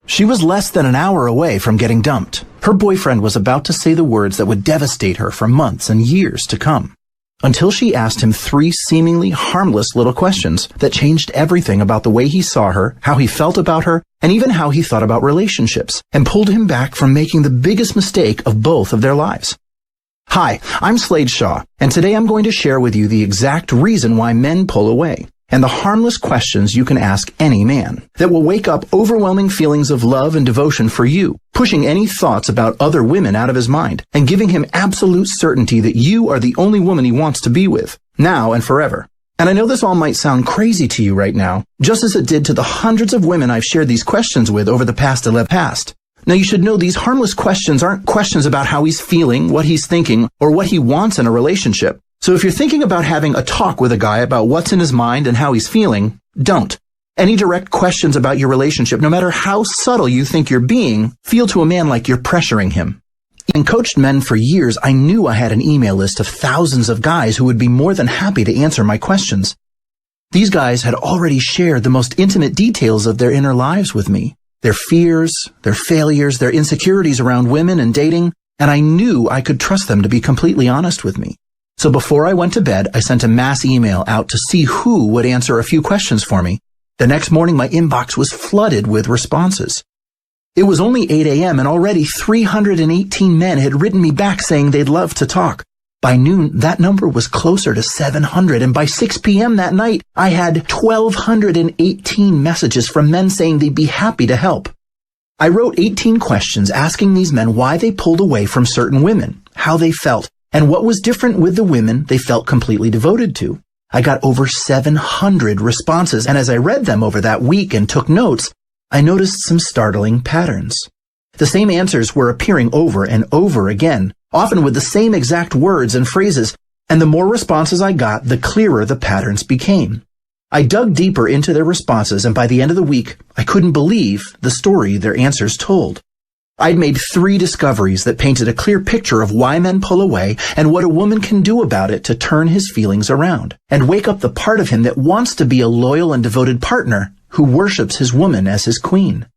She was less than an hour away from getting dumped. Her boyfriend was about to say the words that would devastate her for months and years to come. Until she asked him 3 seemingly harmless little questions that changed everything about the way he saw her, how he felt about her, and even how he thought about relationships, and pulled him back from making the biggest mistake of both of their lives. Hi, I'm Slade Shaw, and today I'm going to share with you the exact reason why men pull away, and the harmless questions you can ask any man that will wake up overwhelming feelings of love and devotion for you, pushing any thoughts about other women out of his mind, and giving him absolute certainty that you are the only woman he wants to be with, now and forever. And I know this all might sound crazy to you right now, just as it did to the hundreds of women I've shared these questions with over the past 11 past. Now you should know these harmless questions aren't questions about how he's feeling, what he's thinking, or what he wants in a relationship. So if you're thinking about having a talk with a guy about what's in his mind and how he's feeling, don't. Any direct questions about your relationship, no matter how subtle you think you're being, feel to a man like you're pressuring him. Having coached men for years, I knew I had an email list of thousands of guys who would be more than happy to answer my questions. These guys had already shared the most intimate details of their inner lives with me. Their fears, their failures, their insecurities around women and dating, and I knew I could trust them to be completely honest with me. So before I went to bed, I sent a mass email out to see who would answer a few questions for me. The next morning, my inbox was flooded with responses. It was only 8 a.m. and already 318 men had written me back saying they'd love to talk. By noon, that number was closer to 700, and by 6 p.m. that night, I had 1,218 messages from men saying they'd be happy to help. I wrote 18 questions asking these men why they pulled away from certain women, how they felt, and what was different with the women they felt completely devoted to. I got over 700 responses, and as I read them over that week and took notes, I noticed some startling patterns. The same answers were appearing over and over again, often with the same exact words and phrases, and the more responses I got, the clearer the patterns became. I dug deeper into their responses, and by the end of the week, I couldn't believe the story their answers told. I'd made 3 discoveries that painted a clear picture of why men pull away and what a woman can do about it to turn his feelings around and wake up the part of him that wants to be a loyal and devoted partner who worships his woman as his queen.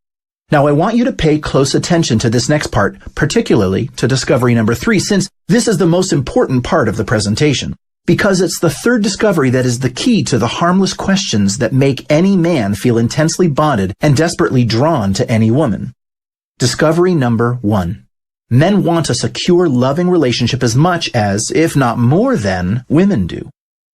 Now, I want you to pay close attention to this next part, particularly to discovery number 3, since this is the most important part of the presentation, because it's the 3rd discovery that is the key to the harmless questions that make any man feel intensely bonded and desperately drawn to any woman. Discovery number 1. Men want a secure, loving relationship as much as, if not more than, women do.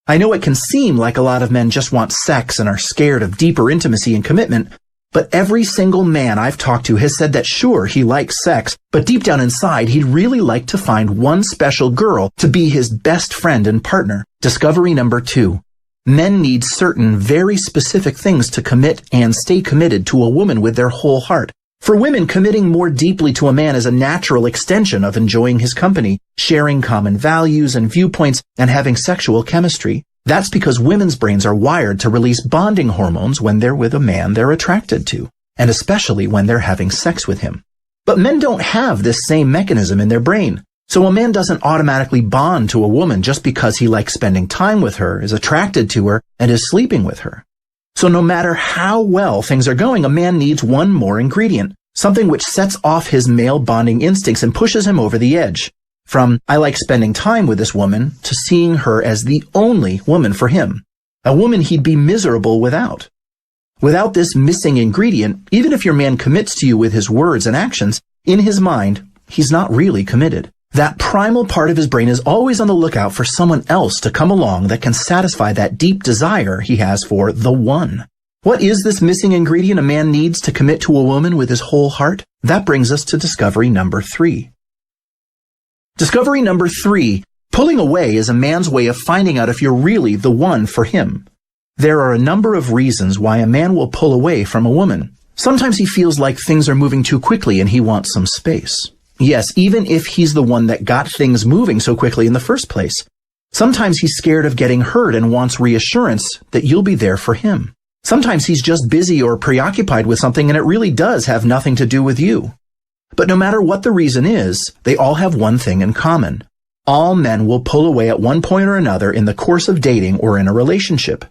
I know it can seem like a lot of men just want sex and are scared of deeper intimacy and commitment, but every single man I've talked to has said that sure, he likes sex, but deep down inside, he'd really like to find one special girl to be his best friend and partner. Discovery number 2. Men need certain, very specific things to commit and stay committed to a woman with their whole heart. For women, committing more deeply to a man is a natural extension of enjoying his company, sharing common values and viewpoints, and having sexual chemistry. That's because women's brains are wired to release bonding hormones when they're with a man they're attracted to, and especially when they're having sex with him. But men don't have this same mechanism in their brain. So a man doesn't automatically bond to a woman just because he likes spending time with her, is attracted to her, and is sleeping with her. So no matter how well things are going, a man needs one more ingredient, something which sets off his male bonding instincts and pushes him over the edge. From, I like spending time with this woman, to seeing her as the only woman for him, a woman he'd be miserable without. Without this missing ingredient, even if your man commits to you with his words and actions, in his mind, he's not really committed. That primal part of his brain is always on the lookout for someone else to come along that can satisfy that deep desire he has for the one. What is this missing ingredient a man needs to commit to a woman with his whole heart? That brings us to discovery number 3. Discovery number 3, pulling away is a man's way of finding out if you're really the one for him. There are a number of reasons why a man will pull away from a woman. Sometimes he feels like things are moving too quickly and he wants some space. Yes, even if he's the one that got things moving so quickly in the first place. Sometimes he's scared of getting hurt and wants reassurance that you'll be there for him. Sometimes he's just busy or preoccupied with something and it really does have nothing to do with you. But no matter what the reason is, they all have one thing in common. All men will pull away at one point or another in the course of dating or in a relationship.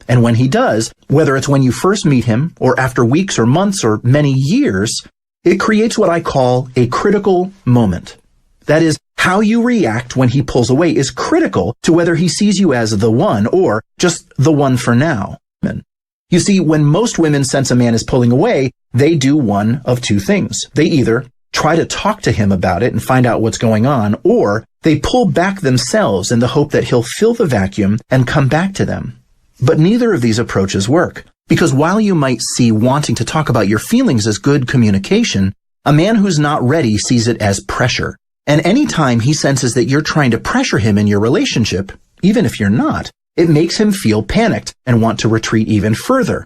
And when he does, whether it's when you first meet him or after weeks or months or many years, it creates what I call a critical moment. That is, how you react when he pulls away is critical to whether he sees you as the one or just the one for now. You see, when most women sense a man is pulling away, they do one of two things. They either try to talk to him about it and find out what's going on, or they pull back themselves in the hope that he'll fill the vacuum and come back to them. But neither of these approaches work, because while you might see wanting to talk about your feelings as good communication, a man who's not ready sees it as pressure. And anytime he senses that you're trying to pressure him in your relationship, even if you're not, it makes him feel panicked and want to retreat even further.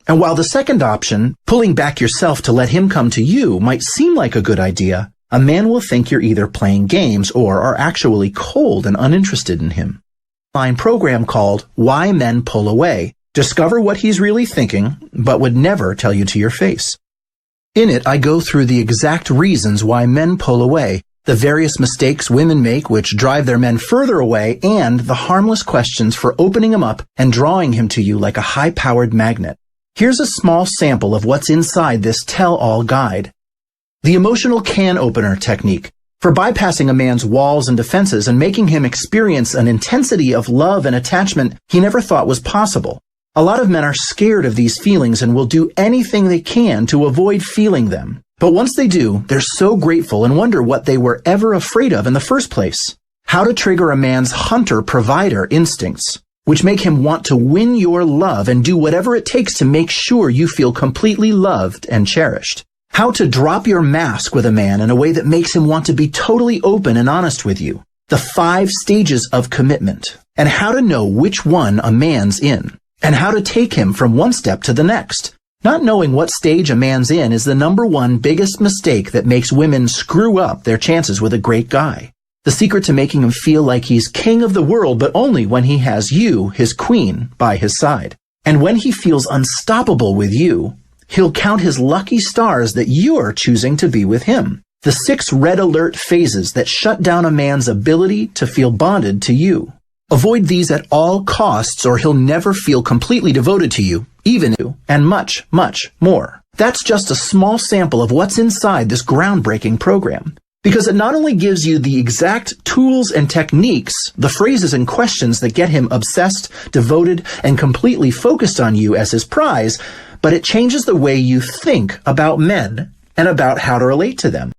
And while the second option, pulling back yourself to let him come to you, might seem like a good idea, a man will think you're either playing games or are actually cold and uninterested in him. Online program called Why Men Pull Away. Discover what he's really thinking, but would never tell you to your face. In it, I go through the exact reasons why men pull away, the various mistakes women make which drive their men further away, and the harmless questions for opening him up and drawing him to you like a high-powered magnet. Here's a small sample of what's inside this tell-all guide. The emotional can opener technique, for bypassing a man's walls and defenses and making him experience an intensity of love and attachment he never thought was possible. A lot of men are scared of these feelings and will do anything they can to avoid feeling them. But once they do, they're so grateful and wonder what they were ever afraid of in the first place. How to trigger a man's hunter-provider instincts, which make him want to win your love and do whatever it takes to make sure you feel completely loved and cherished. How to drop your mask with a man in a way that makes him want to be totally open and honest with you. The 5 stages of commitment, and how to know which one a man's in, and how to take him from one step to the next. Not knowing what stage a man's in is the #1 biggest mistake that makes women screw up their chances with a great guy. The secret to making him feel like he's king of the world, but only when he has you, his queen, by his side. And when he feels unstoppable with you, he'll count his lucky stars that you're choosing to be with him. The 6 red alert phases that shut down a man's ability to feel bonded to you. Avoid these at all costs or he'll never feel completely devoted to you, even you, and much, much more. That's just a small sample of what's inside this groundbreaking program. Because it not only gives you the exact tools and techniques, the phrases and questions that get him obsessed, devoted, and completely focused on you as his prize, but it changes the way you think about men and about how to relate to them.